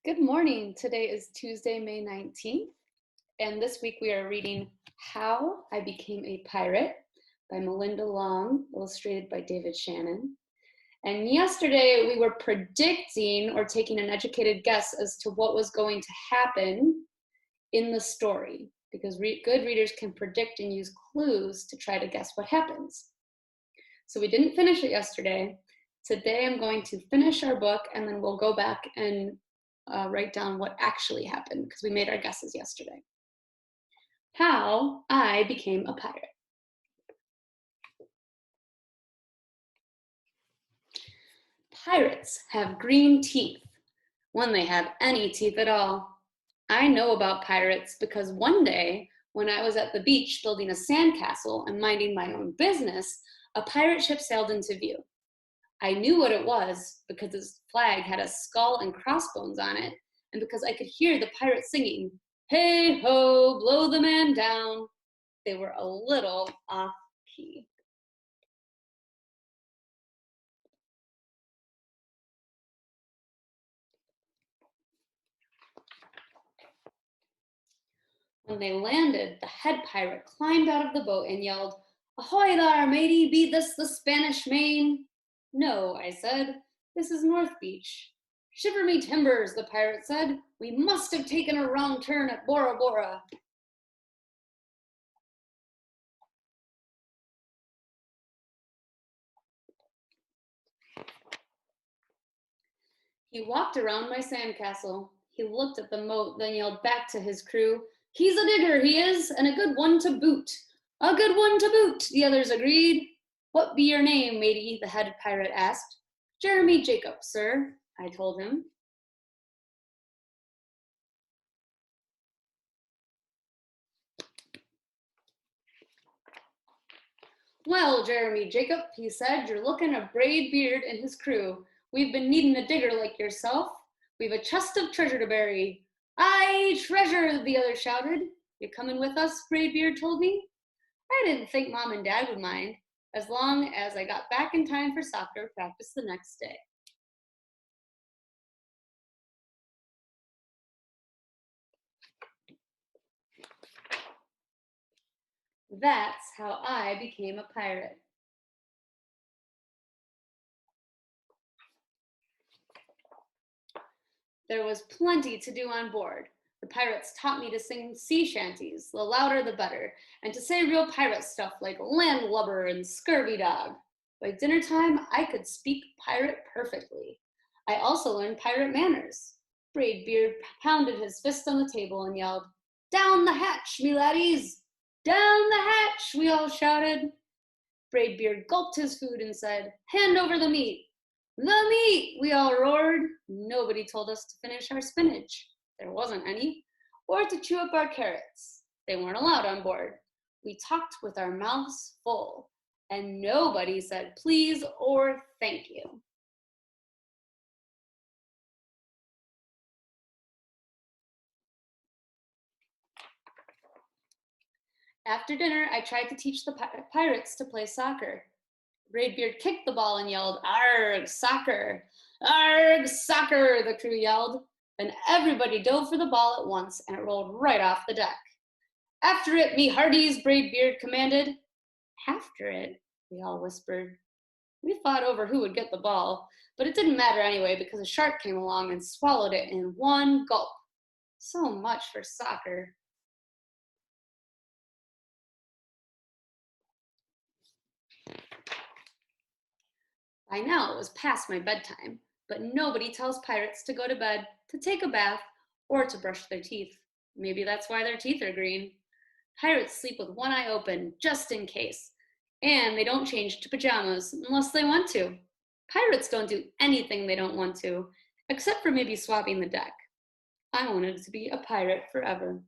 Good morning. Today is Tuesday, May 19th, and this week we are reading How I Became a Pirate by Melinda Long, illustrated by David Shannon. And yesterday we were predicting or taking an educated guess as to what was going to happen in the story, because good readers can predict and use clues to try to guess what happens. So we didn't finish it yesterday. Today I'm going to finish our book, and then we'll go back and write down what actually happened, because we made our guesses yesterday. How I Became a Pirate. Pirates have green teeth, when they have any teeth at all. I know about pirates because one day, when I was at the beach building a sandcastle and minding my own business, a pirate ship sailed into view. I knew what it was because its flag had a skull and crossbones on it, and because I could hear the pirates singing, "Hey ho, blow the man down." They were a little off key. When they landed, the head pirate climbed out of the boat and yelled, "Ahoy there, matey, be this the Spanish Main?" "No," I said, "this is North Beach." "Shiver me timbers," the pirate said, "we must have taken a wrong turn at Bora Bora." He walked around my sandcastle. He looked at the moat, then yelled back to his crew, "He's a digger, he is, and a good one to boot." "A good one to boot," the others agreed. "What be your name, matey?" the head pirate asked. "Jeremy Jacob, sir," I told him. "Well, Jeremy Jacob," he said, "you're looking a Braid Beard and his crew. We've been needing a digger like yourself. We've a chest of treasure to bury." "Aye, treasure," the others shouted. "You coming with us?" Braid Beard told me. I didn't think Mom and Dad would mind, as long as I got back in time for soccer practice the next day. That's how I became a pirate. There was plenty to do on board. The pirates taught me to sing sea shanties, the louder the better, and to say real pirate stuff like landlubber and scurvy dog. By dinner time, I could speak pirate perfectly. I also learned pirate manners. Braid Beard pounded his fist on the table and yelled, "Down the hatch, me laddies!" "Down the hatch!" we all shouted. Braid Beard gulped his food and said, "Hand over the meat." "The meat!" we all roared. Nobody told us to finish our spinach. There wasn't any. Or to chew up our carrots. They weren't allowed on board. We talked with our mouths full, and nobody said please or thank you. After dinner, I tried to teach the pirates to play soccer. Braidbeard kicked the ball and yelled, "Arg, soccer! Arg, soccer!" the crew yelled. Then everybody dove for the ball at once, and it rolled right off the deck. "After it, me hearties," Braidbeard commanded. "After it," we all whispered. We fought over who would get the ball, but it didn't matter anyway because a shark came along and swallowed it in one gulp. So much for soccer. By now it was past my bedtime, but nobody tells pirates to go to bed, to take a bath, or to brush their teeth. Maybe that's why their teeth are green. Pirates sleep with one eye open, just in case, and they don't change to pajamas unless they want to. Pirates don't do anything they don't want to, except for maybe swabbing the deck. I wanted to be a pirate forever.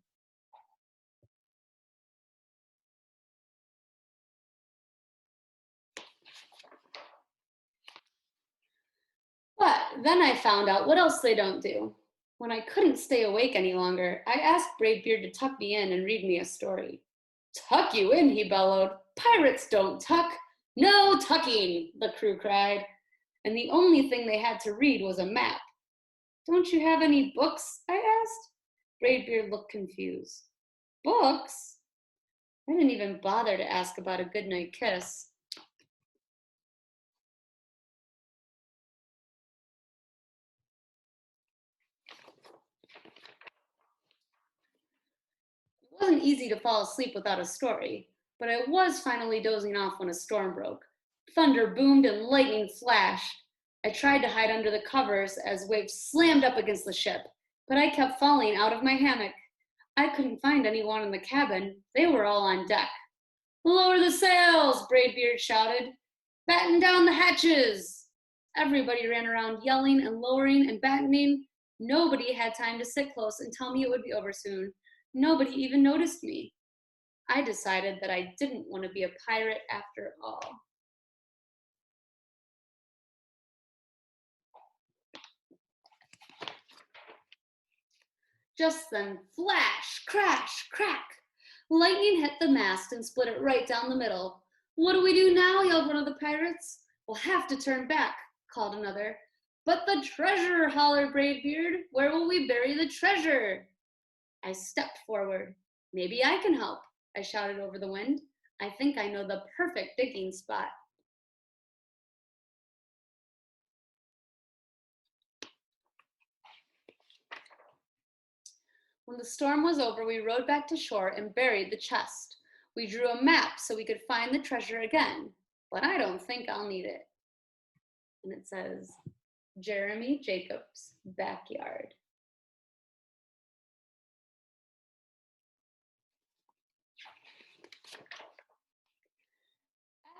But then I found out what else they don't do. When I couldn't stay awake any longer, I asked Braidbeard to tuck me in and read me a story. "Tuck you in," he bellowed. "Pirates don't tuck." "No tucking," the crew cried. And the only thing they had to read was a map. Don't you have any books? I asked. Braidbeard looked confused. Books? I didn't even bother to ask about a goodnight kiss. It wasn't easy to fall asleep without a story, but I was finally dozing off when a storm broke. Thunder boomed and lightning flashed. I tried to hide under the covers as waves slammed up against the ship, but I kept falling out of my hammock. I couldn't find anyone in the cabin. They were all on deck. Lower the sails, Braidbeard shouted. Batten down the hatches. Everybody ran around yelling and lowering and battening. Nobody had time to sit close and tell me it would be over soon. Nobody even noticed me. I decided that I didn't want to be a pirate after all. Just then, flash, crash, crack. Lightning hit the mast and split it right down the middle. What do we do now? Yelled one of the pirates. We'll have to turn back, called another. But the treasure, hollered Braidbeard. Where will we bury the treasure? I stepped forward. Maybe I can help, I shouted over the wind. I think I know the perfect digging spot. When the storm was over, we rowed back to shore and buried the chest. We drew a map so we could find the treasure again, but I don't think I'll need it. And it says, Jeremy Jacobs' backyard.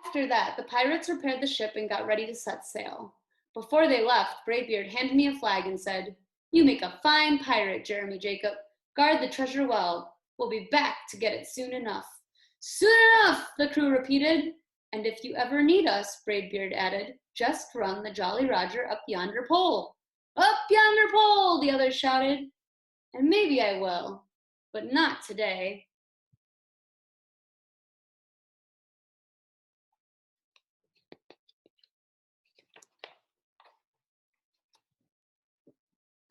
After that, the pirates repaired the ship and got ready to set sail. Before they left, Braidbeard handed me a flag and said, You make a fine pirate, Jeremy Jacob. Guard the treasure well. We'll be back to get it soon enough. Soon enough, the crew repeated. And if you ever need us, Braidbeard added, just run the Jolly Roger up yonder pole. Up yonder pole, the others shouted. And maybe I will, but not today.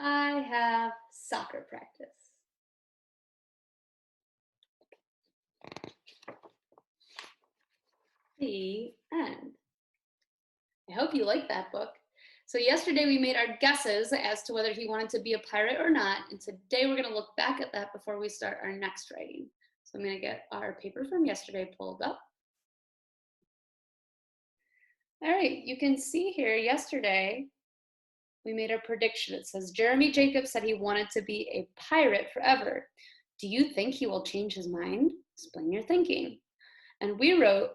I have soccer practice. The end. I hope you liked that book. So yesterday we made our guesses as to whether he wanted to be a pirate or not, and today we're going to look back at that before we start our next writing. So I'm going to get our paper from yesterday pulled up. All right, you can see here yesterday we made a prediction. It says Jeremy Jacobs said he wanted to be a pirate forever. Do you think he will change his mind? Explain your thinking. And we wrote,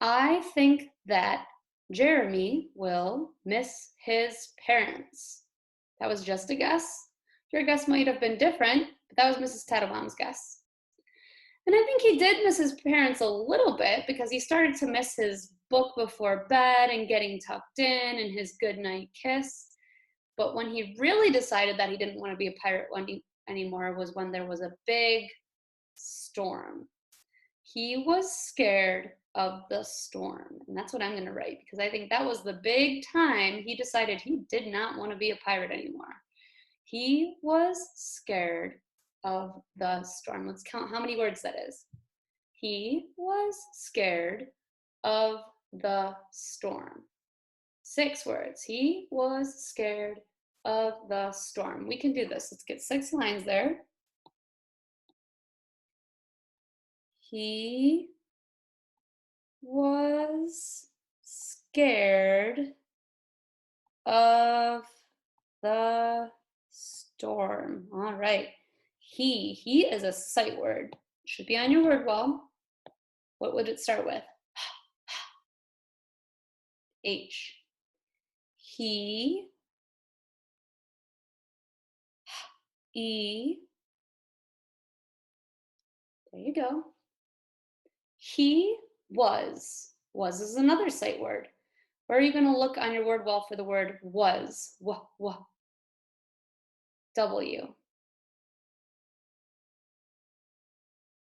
I think that Jeremy will miss his parents. That was just a guess. Your guess might have been different, but that was Mrs. Tattlebaum's guess. And I think he did miss his parents a little bit because he started to miss his book before bed and getting tucked in and his goodnight kiss. But when he really decided that he didn't want to be a pirate anymore was when there was a big storm. He was scared of the storm. And that's what I'm going to write because I think that was the big time he decided he did not want to be a pirate anymore. He was scared of the storm. Let's count how many words that is. He was scared of the storm. 6 words. He was scared of the storm. We can do this. Let's get 6 lines there. He was scared of the storm. All right. He is a sight word. Should be on your word wall. What would it start with? H. He. E. There you go. He was. Was is another sight word. Where are you going to look on your word wall for the word was? W.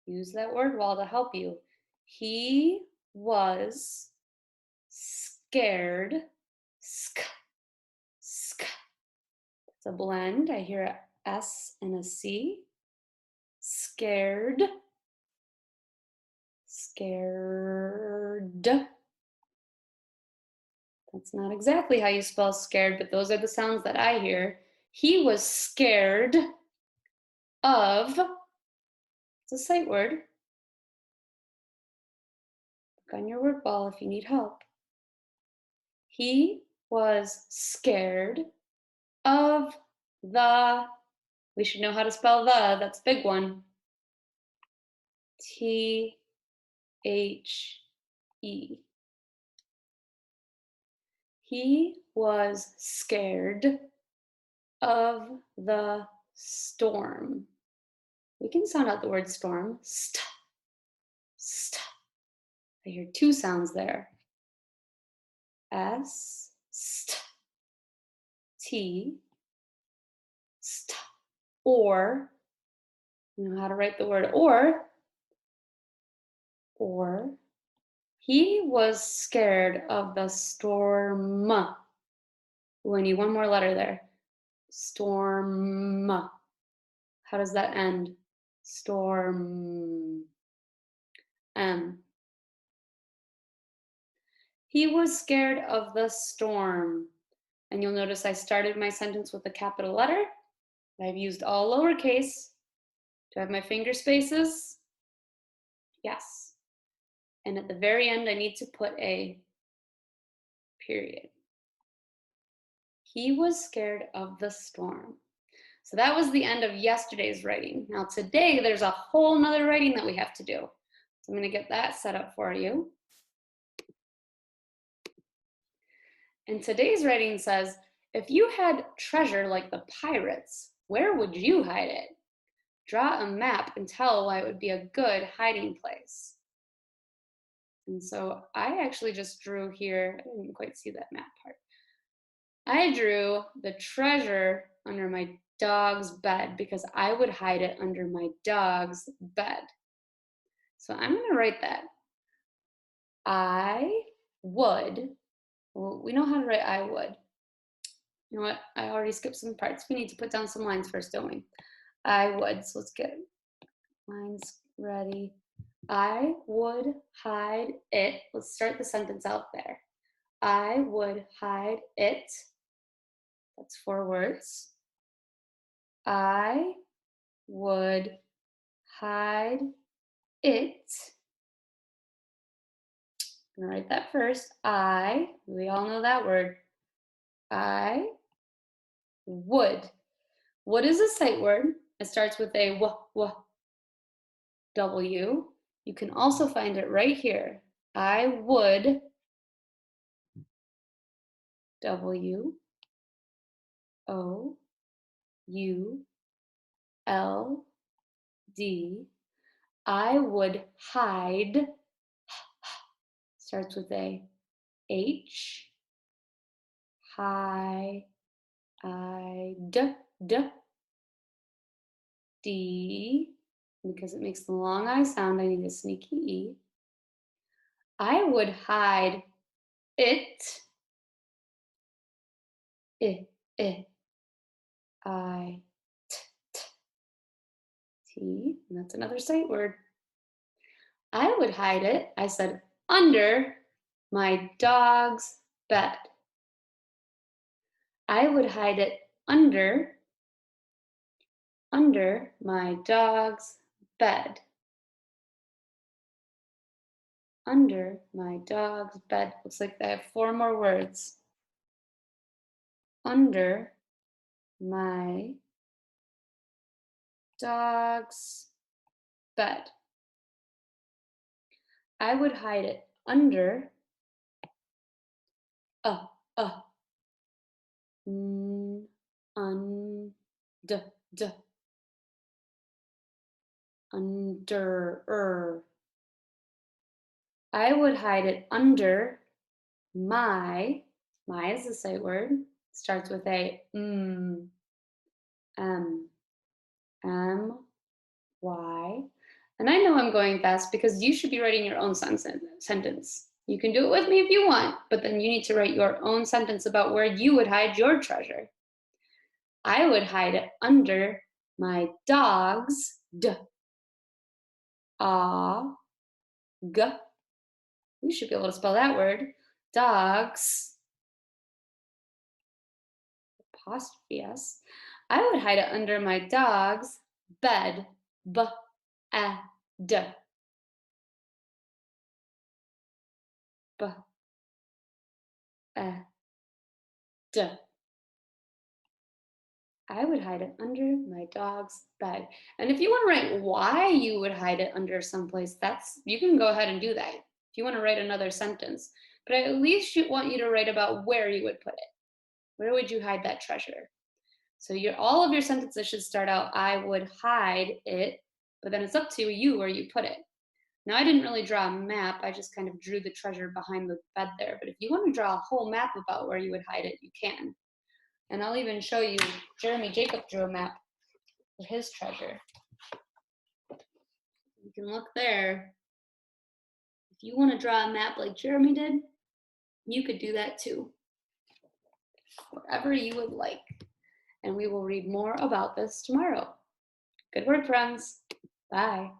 Use that word wall to help you. He was scared. Sk. It's a blend. I hear a S and a C. Scared. Scared. That's not exactly how you spell scared, but those are the sounds that I hear. He was scared of, it's a sight word. Look on your word ball if you need help. He was scared of the, we should know how to spell the, that's a big one. T-H-E. He was scared of the storm. We can sound out the word storm. St, st. I hear two sounds there. S, st, T, st. Or, you know how to write the word or. He was scared of the storm. Ooh, I need one more letter there. Storm. How does that end? Storm. M. He was scared of the storm. And you'll notice I started my sentence with a capital letter. I've used all lowercase. Do I have my finger spaces? Yes. And at the very end, I need to put a period. He was scared of the storm. So that was the end of yesterday's writing. Now today, there's a whole nother writing that we have to do. So I'm gonna get that set up for you. And today's writing says, if you had treasure like the pirates, where would you hide it? Draw a map and tell why it would be a good hiding place. And so I actually just drew here, I didn't quite see that map part. I drew the treasure under my dog's bed because I would hide it under my dog's bed. So I'm gonna write that. I would, well, we know how to write I would. You know what, I already skipped some parts. We need to put down some lines first, don't we? I would, so let's get lines ready. I would hide it. Let's start the sentence out there. I would hide it. That's 4 words. I would hide it. I'm gonna write that first. We all know that word. I would. Would is a sight word. It starts with a W. You can also find it right here. I would, W, O, U, L, D. I would hide, starts with a H, hide, D, because it makes the long I sound, I need a sneaky E. I would hide it, I, T, and that's another sight word. I would hide it, I said, under my dog's bed. I would hide it under my dog's bed. Under my dog's bed. Looks like I have 4 more words. Under my dog's bed. I would hide it under under. I would hide it under my is a sight word, starts with a Y. And I know I'm going fast because you should be writing your own sentence. You can do it with me if you want, but then you need to write your own sentence about where you would hide your treasure. I would hide it under my dog's dog. You should be able to spell that word. Dogs, apostrophe S. I would hide it under my dog's bed. D. B. D. I would hide it under my dog's bed. And if you want to write why you would hide it under someplace, you can go ahead and do that if you want to write another sentence. But I at least want you to write about where you would put it. Where would you hide that treasure? So all of your sentences should start out, I would hide it, but then it's up to you where you put it. Now, I didn't really draw a map. I just kind of drew the treasure behind the bed there. But if you want to draw a whole map about where you would hide it, you can. And I'll even show you, Jeremy Jacob drew a map for his treasure. You can look there. If you want to draw a map like Jeremy did, you could do that too. Whatever you would like. And we will read more about this tomorrow. Good work, friends. Bye.